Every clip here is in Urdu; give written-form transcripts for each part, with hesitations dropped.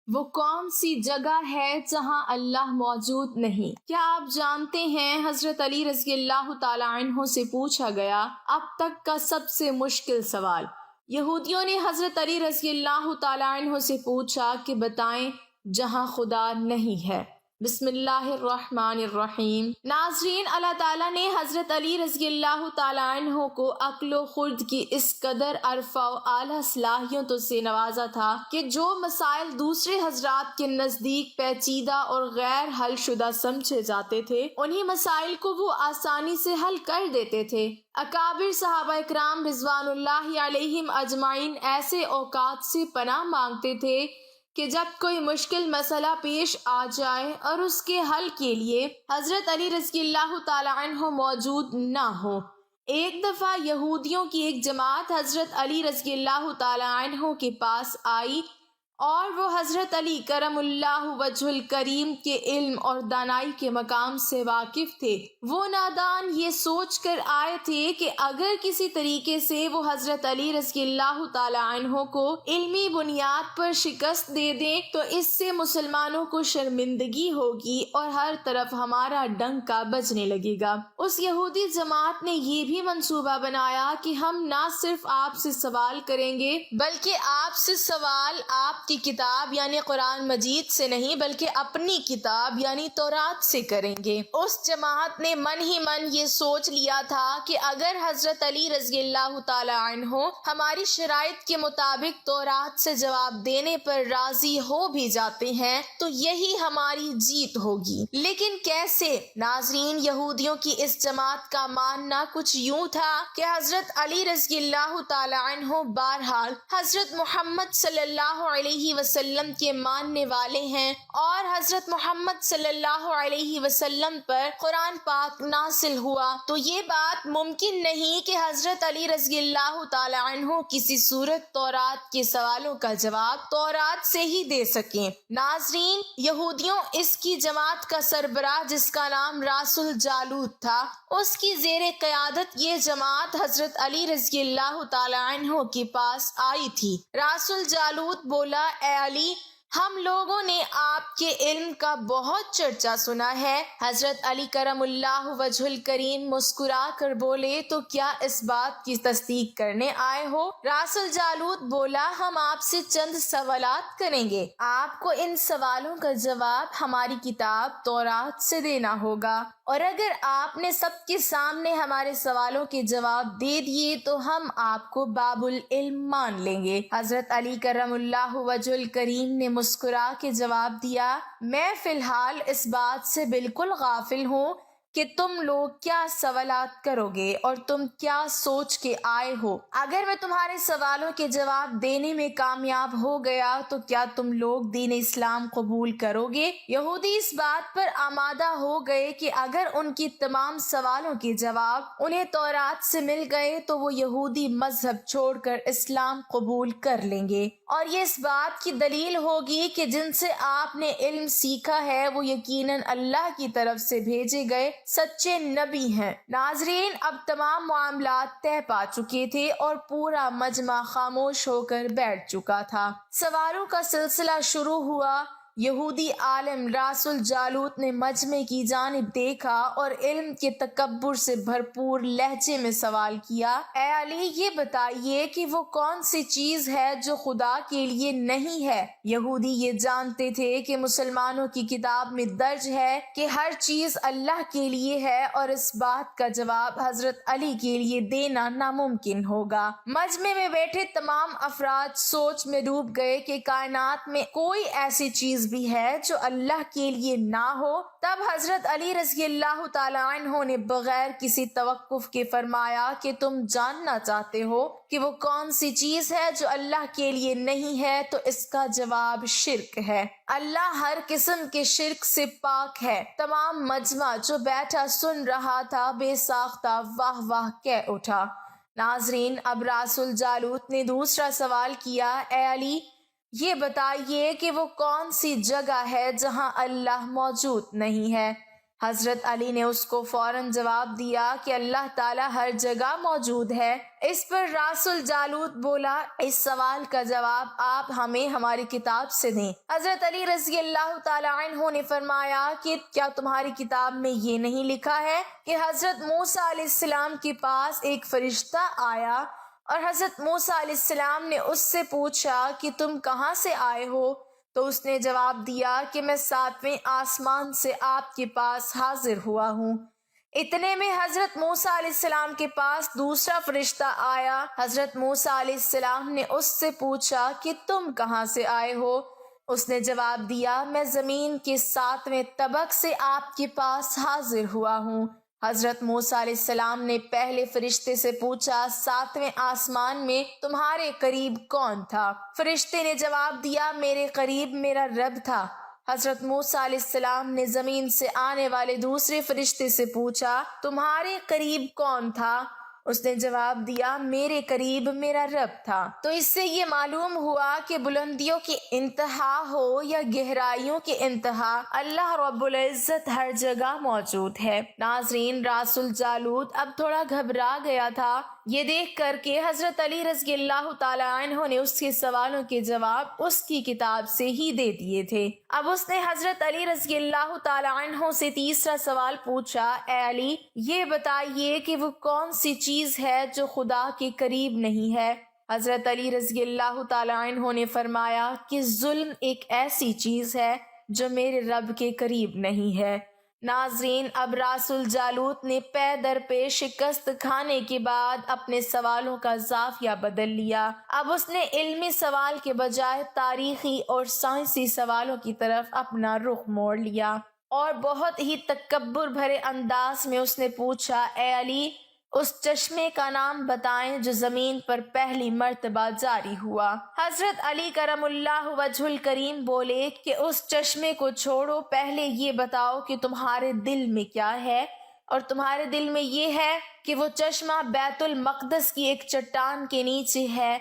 وہ کون سی جگہ ہے جہاں اللہ موجود نہیں؟ کیا آپ جانتے ہیں حضرت علی رضی اللہ تعالیٰ عنہ سے پوچھا گیا اب تک کا سب سے مشکل سوال۔ یہودیوں نے حضرت علی رضی اللہ تعالیٰ عنہ سے پوچھا کہ بتائیں جہاں خدا نہیں ہے۔ بسم اللہ الرحمن الرحیم۔ ناظرین، اللہ تعالیٰ نے حضرت علی رضی اللہ تعالیٰ عنہ کو عقل و خرد کی اس قدر عرفہ و اعلیٰ صلاحیتوں سے نوازا تھا کہ جو مسائل دوسرے حضرات کے نزدیک پیچیدہ اور غیر حل شدہ سمجھے جاتے تھے، انہی مسائل کو وہ آسانی سے حل کر دیتے تھے۔ اکابر صحابہ کرام رضوان اللہ علیہم اجمعین ایسے اوقات سے پناہ مانگتے تھے کہ جب کوئی مشکل مسئلہ پیش آ جائے اور اس کے حل کے لیے حضرت علی رضی اللہ تعالیٰ عنہ موجود نہ ہو۔ ایک دفعہ یہودیوں کی ایک جماعت حضرت علی رضی اللہ تعالیٰ عنہ کے پاس آئی اور وہ حضرت علی کرم اللہ وجہ الکریم کے علم اور دانائی کے مقام سے واقف تھے۔ وہ نادان یہ سوچ کر آئے تھے کہ اگر کسی طریقے سے وہ حضرت علی رضی اللہ تعالیٰ عنہ کو علمی بنیاد پر شکست دے دیں تو اس سے مسلمانوں کو شرمندگی ہوگی اور ہر طرف ہمارا ڈنکا بجنے لگے گا۔ اس یہودی جماعت نے یہ بھی منصوبہ بنایا کہ ہم نہ صرف آپ سے سوال کریں گے بلکہ آپ سے سوال آپ کی کتاب یعنی قرآن مجید سے نہیں بلکہ اپنی کتاب یعنی تورات سے کریں گے۔ اس جماعت نے من ہی من یہ سوچ لیا تھا کہ اگر حضرت علی رضی اللہ تعالی عنہ ہماری شرائط کے مطابق تورات سے جواب دینے پر راضی ہو بھی جاتے ہیں تو یہی ہماری جیت ہوگی۔ لیکن کیسے؟ ناظرین، یہودیوں کی اس جماعت کا ماننا کچھ یوں تھا کہ حضرت علی رضی اللہ تعالی عنہ بہرحال حضرت محمد صلی اللہ علیہ وسلم کے ماننے والے ہیں اور حضرت محمد صلی اللہ علیہ وسلم پر قرآن پاک نازل ہوا تو یہ بات ممکن نہیں کہ حضرت علی رضی اللہ تعالی عنہ کسی صورت تورات کے سوالوں کا جواب تورات سے ہی دے سکیں۔ ناظرین، یہودیوں اس کی جماعت کا سربراہ جس کا نام راس الجالوت تھا، اس کی زیر قیادت یہ جماعت حضرت علی رضی اللہ تعالی عنہ کے پاس آئی تھی۔ راس الجالوت بولا، اے علی، ہم لوگوں نے آپ کے علم کا بہت چرچا سنا ہے۔ حضرت علی کرم اللہ وجہ الکریم مسکرا کر بولے، تو کیا اس بات کی تصدیق کرنے آئے ہو؟ راس الجالوت بولا، ہم آپ سے چند سوالات کریں گے، آپ کو ان سوالوں کا جواب ہماری کتاب تورات سے دینا ہوگا، اور اگر آپ نے سب کے سامنے ہمارے سوالوں کے جواب دے دیے تو ہم آپ کو باب العلم مان لیں گے۔ حضرت علی کرم اللہ وجہ الکریم نے مسکرا کے جواب دیا، میں فی الحال اس بات سے بالکل غافل ہوں کہ تم لوگ کیا سوالات کرو گے اور تم کیا سوچ کے آئے ہو۔ اگر میں تمہارے سوالوں کے جواب دینے میں کامیاب ہو گیا تو کیا تم لوگ دین اسلام قبول کرو گے؟ یہودی اس بات پر آمادہ ہو گئے کہ اگر ان کی تمام سوالوں کے جواب انہیں تورات سے مل گئے تو وہ یہودی مذہب چھوڑ کر اسلام قبول کر لیں گے، اور یہ اس بات کی دلیل ہوگی کہ جن سے آپ نے علم سیکھا ہے وہ یقیناً اللہ کی طرف سے بھیجے گئے سچے نبی ہیں۔ ناظرین، اب تمام معاملات طے پا چکے تھے اور پورا مجمع خاموش ہو کر بیٹھ چکا تھا۔ سوالوں کا سلسلہ شروع ہوا۔ یہودی عالم راس الجالوت نے مجمع کی جانب دیکھا اور علم کے تکبر سے بھرپور لہجے میں سوال کیا، اے علی، یہ بتائیے کہ وہ کون سی چیز ہے جو خدا کے لیے نہیں ہے؟ یہودی یہ جانتے تھے کہ مسلمانوں کی کتاب میں درج ہے کہ ہر چیز اللہ کے لیے ہے اور اس بات کا جواب حضرت علی کے لیے دینا ناممکن ہوگا۔ مجمع میں بیٹھے تمام افراد سوچ میں ڈوب گئے کہ کائنات میں کوئی ایسی چیز بھی ہے جو اللہ کے لیے نہ ہو۔ تب حضرت علی رضی اللہ تعالی عنہ نے بغیر کسی توقف کے فرمایا کہ تم جاننا چاہتے ہو کہ وہ کون سی چیز ہے جو اللہ کے لیے نہیں ہے، تو اس کا جواب شرک ہے۔ اللہ ہر قسم کے شرک سے پاک ہے۔ تمام مجمع جو بیٹھا سن رہا تھا بے ساختہ واہ واہ کہہ اٹھا۔ ناظرین، اب راس الجالوت نے دوسرا سوال کیا، اے علی، یہ بتائیے کہ وہ کون سی جگہ ہے جہاں اللہ موجود نہیں ہے؟ حضرت علی نے اس کو فوراً جواب دیا کہ اللہ تعالیٰ ہر جگہ موجود ہے۔ اس پر راس الجالوت بولا، اس سوال کا جواب آپ ہمیں ہماری کتاب سے دیں۔ حضرت علی رضی اللہ تعالیٰ عنہ نے فرمایا کہ کیا تمہاری کتاب میں یہ نہیں لکھا ہے کہ حضرت موسیٰ علیہ السلام کے پاس ایک فرشتہ آیا اور حضرت موسیٰ علیہ السلام نے اس سے پوچھا کہ تم کہاں سے آئے ہو؟ تو اس نے جواب دیا کہ میں 7ویں آسمان سے آپ کے پاس حاضر ہوا ہوں۔ اتنے میں حضرت موسیٰ علیہ السلام کے پاس دوسرا فرشتہ آیا۔ حضرت موسیٰ علیہ السلام نے اس سے پوچھا کہ تم کہاں سے آئے ہو؟ اس نے جواب دیا، میں زمین کے 7ویں طبق سے آپ کے پاس حاضر ہوا ہوں۔ حضرت موسیٰ علیہ السلام نے پہلے فرشتے سے پوچھا، 7ویں آسمان میں تمہارے قریب کون تھا؟ فرشتے نے جواب دیا، میرے قریب میرا رب تھا۔ حضرت موسیٰ علیہ السلام نے زمین سے آنے والے دوسرے فرشتے سے پوچھا، تمہارے قریب کون تھا؟ اس نے جواب دیا، میرے قریب میرا رب تھا۔ تو اس سے یہ معلوم ہوا کہ بلندیوں کی انتہا ہو یا گہرائیوں کی انتہا، اللہ رب العزت ہر جگہ موجود ہے۔ ناظرین، راس الجالوت اب تھوڑا گھبرا گیا تھا یہ دیکھ کر کہ حضرت علی رضی اللہ تعالیٰ عنہ نے اس کے سوالوں کے جواب اس کی کتاب سے ہی دے دیے تھے۔ اب اس نے حضرت علی رضی اللہ تعالیٰ عنہ سے تیسرا سوال پوچھا، اے علی، یہ بتائیے کہ وہ کون سی چیز ہے جو خدا کے قریب نہیں ہے؟ حضرت علی رضی اللہ تعالیٰ عنہ نے فرمایا کہ ظلم ایک ایسی چیز ہے جو میرے رب کے قریب نہیں ہے۔ ناظرین، اب راس الجالوت نے پے در پے شکست کھانے کے بعد اپنے سوالوں کا زاویہ بدل لیا۔ اب اس نے علمی سوال کے بجائے تاریخی اور سائنسی سوالوں کی طرف اپنا رخ موڑ لیا اور بہت ہی تکبر بھرے انداز میں اس نے پوچھا، اے علی، اس چشمے کا نام بتائیں جو زمین پر پہلی مرتبہ جاری ہوا۔ حضرت علی کرم اللہ وجہ الکریم بولے کہ اس چشمے کو چھوڑو، پہلے یہ بتاؤ کہ تمہارے دل میں کیا ہے، اور تمہارے دل میں یہ ہے کہ وہ چشمہ بیت المقدس کی ایک چٹان کے نیچے ہے۔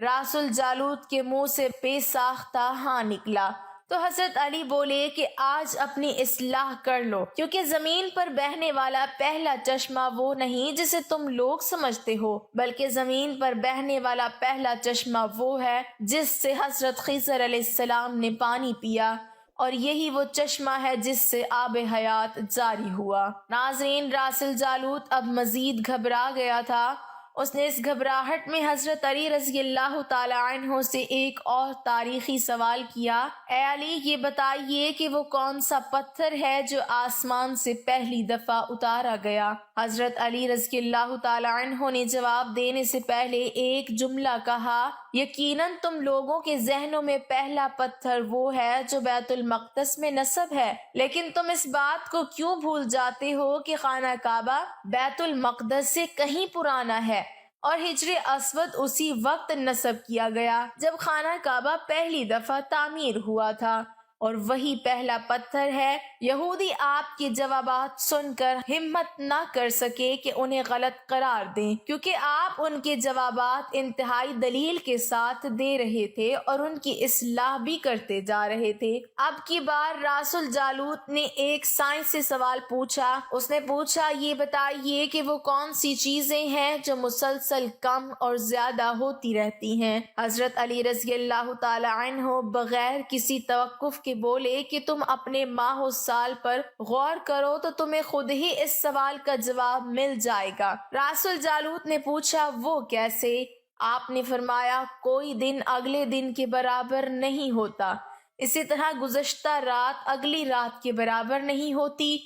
راس الجالوت کے منہ سے بے ساختہ ہاں نکلا۔ تو حضرت علی بولے کہ آج اپنی اصلاح کر لو، کیونکہ زمین پر بہنے والا پہلا چشمہ وہ نہیں جسے تم لوگ سمجھتے ہو، بلکہ زمین پر بہنے والا پہلا چشمہ وہ ہے جس سے حضرت خضر علیہ السلام نے پانی پیا، اور یہی وہ چشمہ ہے جس سے آب حیات جاری ہوا۔ ناظرین، راس الجالوت اب مزید گھبرا گیا تھا۔ اس نے اس گھبراہٹ میں حضرت علی رضی اللہ تعالی عنہ سے ایک اور تاریخی سوال کیا، اے علی، یہ بتائیے کہ وہ کون سا پتھر ہے جو آسمان سے پہلی دفعہ اتارا گیا؟ حضرت علی رضی اللہ تعالی عنہ نے جواب دینے سے پہلے ایک جملہ کہا، یقیناً تم لوگوں کے ذہنوں میں پہلا پتھر وہ ہے جو بیت المقدس میں نصب ہے، لیکن تم اس بات کو کیوں بھول جاتے ہو کہ خانہ کعبہ بیت المقدس سے کہیں پرانا ہے، اور حجر اسود اسی وقت نصب کیا گیا جب خانہ کعبہ پہلی دفعہ تعمیر ہوا تھا، اور وہی پہلا پتھر ہے۔ یہودی آپ کے جوابات سن کر ہمت نہ کر سکے کہ انہیں غلط قرار دیں، کیونکہ آپ ان کے جوابات انتہائی دلیل کے ساتھ دے رہے تھے اور ان کی اصلاح بھی کرتے جا رہے تھے۔ اب کی بار راس الجالوت نے ایک سائنسی سوال پوچھا۔ اس نے پوچھا، یہ بتائیے کہ وہ کون سی چیزیں ہیں جو مسلسل کم اور زیادہ ہوتی رہتی ہیں؟ حضرت علی رضی اللہ تعالی عنہ بغیر کسی توقف کے بولے کہ تم اپنے ماہ و سال پر غور کرو تو تمہیں خود ہی اس سوال کا جواب مل جائے گا۔ راس الجالوت نے پوچھا، وہ کیسے؟ آپ نے فرمایا، کوئی دن اگلے دن کے برابر نہیں ہوتا، اسی طرح گزشتہ رات اگلی رات کے برابر نہیں ہوتی۔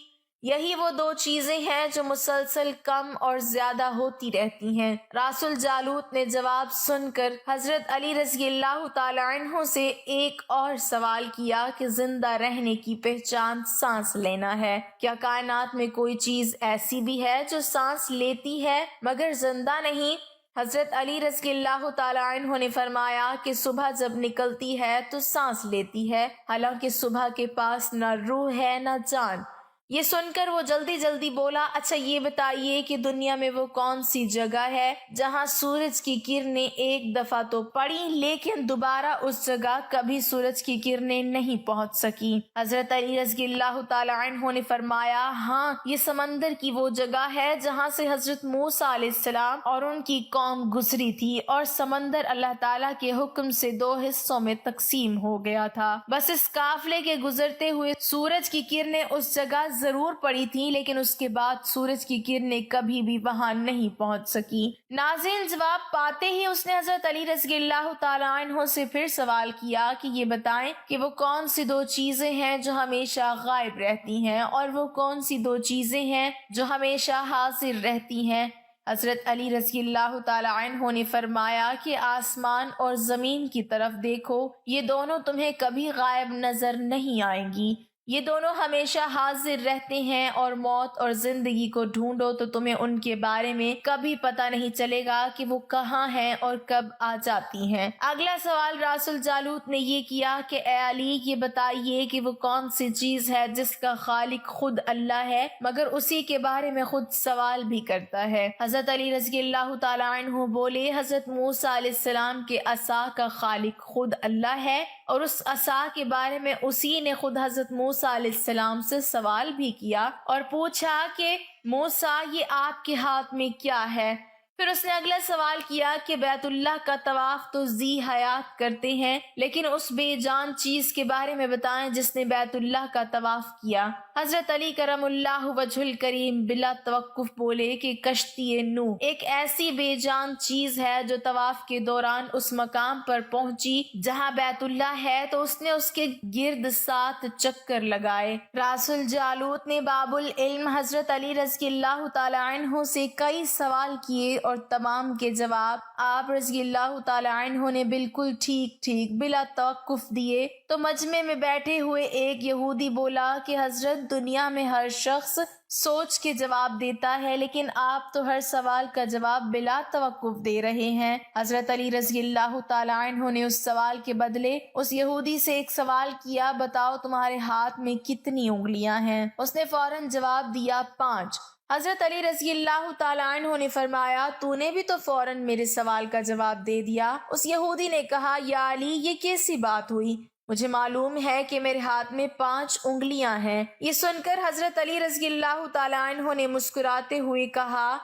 یہی وہ دو چیزیں ہیں جو مسلسل کم اور زیادہ ہوتی رہتی ہیں۔ راس الجالوت نے جواب سن کر حضرت علی رضی اللہ تعالی عنہ سے ایک اور سوال کیا کہ زندہ رہنے کی پہچان سانس لینا ہے۔ کیا کائنات میں کوئی چیز ایسی بھی ہے جو سانس لیتی ہے مگر زندہ نہیں؟ حضرت علی رضی اللہ تعالی عنہ نے فرمایا کہ صبح جب نکلتی ہے تو سانس لیتی ہے، حالانکہ صبح کے پاس نہ روح ہے نہ جان۔ یہ سن کر وہ جلدی جلدی بولا، اچھا یہ بتائیے کہ دنیا میں وہ کون سی جگہ ہے جہاں سورج کی کرنیں ایک دفعہ تو پڑی لیکن دوبارہ اس جگہ کبھی سورج کی کرنیں نہیں پہنچ سکی؟ حضرت علی رضی اللہ تعالی عنہ نے فرمایا، ہاں، یہ سمندر کی وہ جگہ ہے جہاں سے حضرت موسیٰ علیہ السلام اور ان کی قوم گزری تھی، اور سمندر اللہ تعالیٰ کے حکم سے 2 حصوں میں تقسیم ہو گیا تھا۔ بس اس قافلے کے گزرتے ہوئے سورج کی کرنیں اس جگہ ضرور پڑی تھی، لیکن اس کے بعد سورج کی کرنیں کبھی بھی وہاں نہیں پہنچ سکی۔ ناظرین، جواب پاتے ہی اس نے حضرت علی رضی اللہ تعالی عنہ سے پھر سوال کیا کہ یہ بتائیں کہ وہ کون سی 2 چیزیں ہیں جو ہمیشہ غائب رہتی ہیں، اور وہ کون سی 2 چیزیں ہیں جو ہمیشہ حاضر رہتی ہیں؟ حضرت علی رضی اللہ تعالی عنہ نے فرمایا کہ آسمان اور زمین کی طرف دیکھو، یہ دونوں تمہیں کبھی غائب نظر نہیں آئیں گی، یہ دونوں ہمیشہ حاضر رہتے ہیں، اور موت اور زندگی کو ڈھونڈو تو تمہیں ان کے بارے میں کبھی پتہ نہیں چلے گا کہ وہ کہاں ہیں اور کب آ جاتی ہیں۔ اگلا سوال راس الجالوت نے یہ کیا کہ اے علی، یہ بتائیے کہ وہ کون سی چیز ہے جس کا خالق خود اللہ ہے مگر اسی کے بارے میں خود سوال بھی کرتا ہے؟ حضرت علی رضی اللہ تعالی عنہ بولے، حضرت موسیٰ علیہ السلام کے عصا کا خالق خود اللہ ہے، اور اس عصا کے بارے میں اسی نے خود حضرت موسیٰ علیہ السلام سے سوال بھی کیا اور پوچھا کہ موسیٰ، یہ آپ کے ہاتھ میں کیا ہے؟ پھر اس نے اگلا سوال کیا کہ بیت اللہ کا طواف تو ذی حیات کرتے ہیں، لیکن اس بے جان چیز کے بارے میں بتائیں جس نے بیت اللہ کا طواف کیا؟ حضرت علی کرم اللہ وجہ الکریم بلا توقف بولے کہ کشتی نوح ایک ایسی بے جان چیز ہے جو طواف کے دوران اس مقام پر پہنچی جہاں بیت اللہ ہے تو اس نے اس کے گرد 7 چکر لگائے۔ راس الجالوت نے باب العلم حضرت علی رضی اللہ تعالی عنہ سے کئی سوال کیے اور تمام کے جواب آپ رضی اللہ تعالی عنہ نے بالکل ٹھیک بلا توقف دیے۔ تو مجمع میں بیٹھے ہوئے ایک یہودی بولا کہ حضرت، دنیا میں ہر شخص سوچ کے جواب دیتا ہے، لیکن آپ تو ہر سوال کا جواب بلا توقف دے رہے ہیں۔ حضرت علی رضی اللہ تعالی عنہ نے اس سوال کے بدلے اس یہودی سے ایک سوال کیا، بتاؤ تمہارے ہاتھ میں کتنی انگلیاں ہیں؟ اس نے فوراً جواب دیا 5۔ حضرت علی رضی اللہ تعالی عنہ نے فرمایا، تو نے بھی تو فوراً میرے سوال کا جواب دے دیا۔ اس یہودی نے کہا، یا علی، یہ کیسی بات ہوئی؟ مجھے معلوم ہے کہ میرے ہاتھ میں 5 انگلیاں ہیں۔ یہ سن کر حضرت علی رضی اللہ تعالی عنہ نے مسکراتے ہوئے کہا،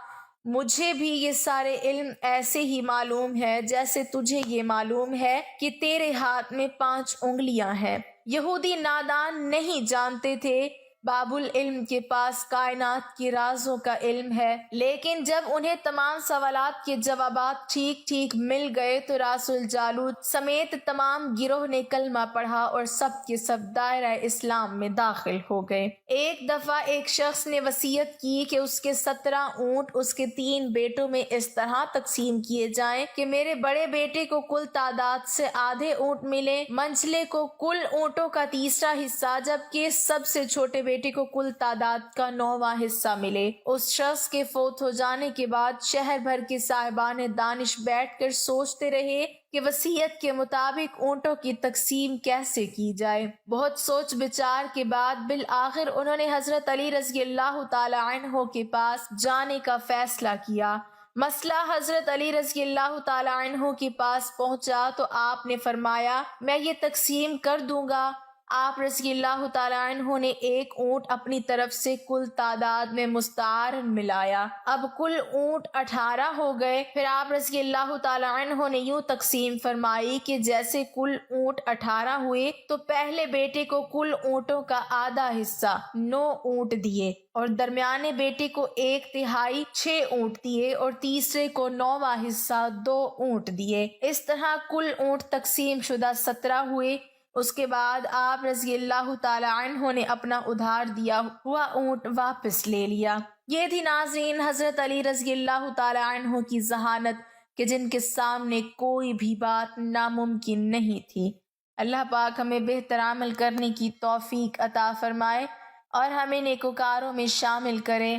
مجھے بھی یہ سارے علم ایسے ہی معلوم ہے جیسے تجھے یہ معلوم ہے کہ تیرے ہاتھ میں 5 انگلیاں ہیں۔ یہودی نادان نہیں جانتے تھے باب العلم کے پاس کائنات کے رازوں کا علم ہے، لیکن جب انہیں تمام سوالات کے جوابات ٹھیک مل گئے تو راس الجالوت سمیت تمام گروہ نے کلمہ پڑھا اور سب کے سب دائرہ اسلام میں داخل ہو گئے۔ ایک دفعہ ایک شخص نے وصیت کی کہ اس کے 17 اونٹ اس کے 3 بیٹوں میں اس طرح تقسیم کیے جائیں کہ میرے بڑے بیٹے کو کل تعداد سے آدھے اونٹ ملے، منجلے کو کل اونٹوں کا تیسرا حصہ، جبکہ سب سے چھوٹے بیٹے کو کل تعداد کا 9واں حصہ ملے۔ اس شخص کے فوت ہو جانے کے بعد شہر بھر کے صاحبان دانش بیٹھ کر سوچتے رہے کہ وصیت کے مطابق اونٹوں کی تقسیم کیسے کی جائے۔ بہت سوچ بچار کے بعد بالآخر انہوں نے حضرت علی رضی اللہ تعالی عنہ کے پاس جانے کا فیصلہ کیا۔ مسئلہ حضرت علی رضی اللہ تعالی عنہ کے پاس پہنچا تو آپ نے فرمایا، میں یہ تقسیم کر دوں گا۔ آپ رضی اللہ تعالی عنہ نے ایک اونٹ اپنی طرف سے کل تعداد میں مستعار ملایا، اب کل اونٹ 18 ہو گئے۔ پھر آپ رضی اللہ تعالی عنہ نے یوں تقسیم فرمائی کہ جیسے کل اونٹ 18 ہوئے تو پہلے بیٹے کو کل اونٹوں کا آدھا حصہ 9 اونٹ دیے، اور درمیانے بیٹے کو 1/3 6 اونٹ دیے، اور تیسرے کو 9واں حصہ 2 اونٹ دیے۔ اس طرح کل اونٹ تقسیم شدہ 17 ہوئے۔ اس کے بعد آپ رضی اللہ تعالی عنہ نے اپنا ادھار دیا ہوا اونٹ واپس لے لیا۔ یہ تھی ناظرین حضرت علی رضی اللہ تعالی عنہ کی ذہانت کہ جن کے سامنے کوئی بھی بات ناممکن نہیں تھی۔ اللہ پاک ہمیں بہتر عمل کرنے کی توفیق عطا فرمائے اور ہمیں نیکوکاروں میں شامل کرے،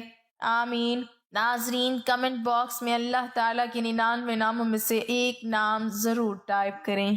آمین۔ ناظرین، کمنٹ باکس میں اللہ تعالیٰ کے 99 ناموں میں سے ایک نام ضرور ٹائپ کریں۔